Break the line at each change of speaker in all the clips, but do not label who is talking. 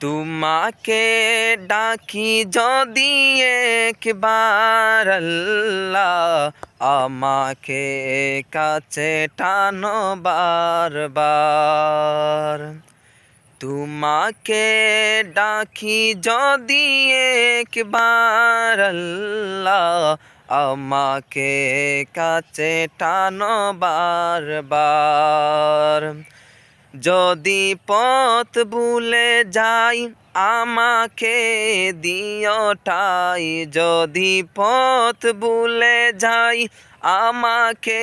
তোমাকে ডাকি যদি একবার আল্লাহ, আমাকে কাছে টানো বারবার। তোমাকে ডাকি যদি একবার আল্লাহ, আমাকে কাছে টানো বারবার। যদি পথ ভুলে যাই আমাকে দিও ঠাই, যদি পথ ভুলে যাই আমাকে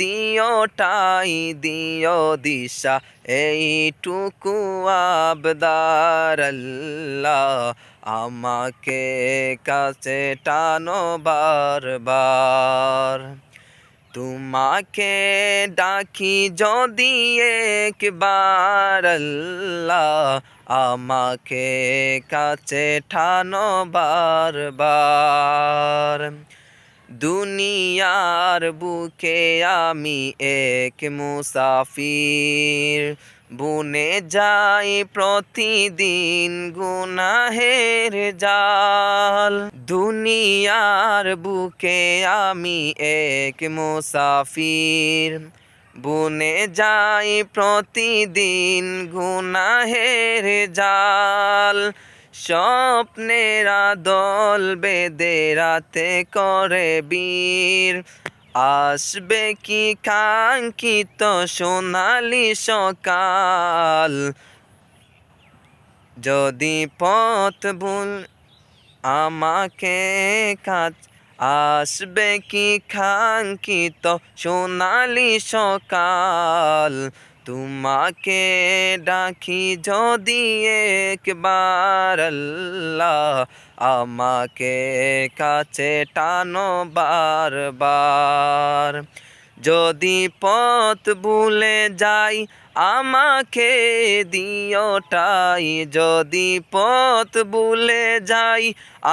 দিও ঠাই, দিও দিশা এইটুকু আবদার আল্লাহ, আমাকে কাছে টানো বারবার। তোমাকে ডাকি যদি একবার আল্লাহ, আমাকে কাছে টানো বারবার। দুনিয়ার বুকে আমি এক মুসাফির, বুনে যাই প্রতিদিন গুনাহের জাল। দুনিয়ার বুকে আমি এক মুসাফির, বুনে যাই প্রতিদিন গুনাহের জাল। স্বপ্নেরা দল বেঁধে রাতে করে বীর, আসবে কি কাঙ্ক্ষিত সোনালি সকাল। যদি পথ ভুল আমাকে আসবে কি কাঙ্ক্ষিত সোনালি সকাল। তোমাকে ডাকি যদি একবার আল্লাহ, আমাকে কাছে টানো বারবার। যদি পথ ভুলে যাই আমাকে দিও ঠাই, যদি পথ ভুলে যাই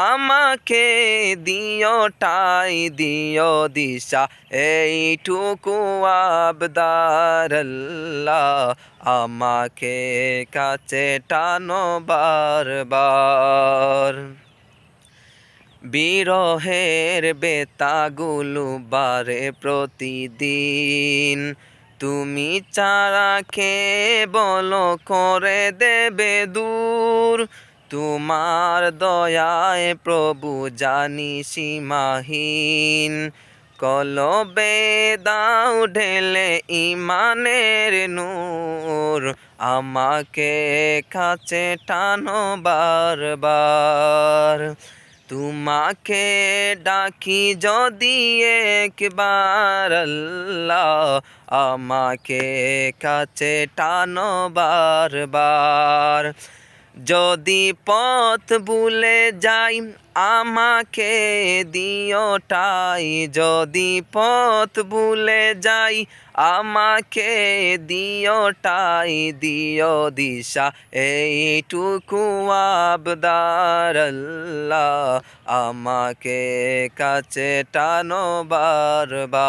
আমাকে দিও ঠাই, দিও দিশা এইটুকু আবদার আল্লাহ, আমাকে কাছে টানো বারবার। বিরহের বেতাগুলো বারে প্রতিদিন, তুমি ছাড়া কে বলো করে দেবে দূর। তোমার দয়ায় প্রভু জানি সীমাহীন, কলবে দাও ঢেলে ইমানের নূর, আমাকে কাছে টানো বারবার। তোমাকে ডাকি যদি একবার আল্লাহ, আমাকে কাছে টানো বারবার। যদি পথ ভুলে যাই আমাকে দিও ঠাই, যদি পথ ভুলে যাই আমাকে দিও ঠাই, দিও দিশা এইটুকু আবদার আল্লাহ, আমাকে কাছে টানো বারবার।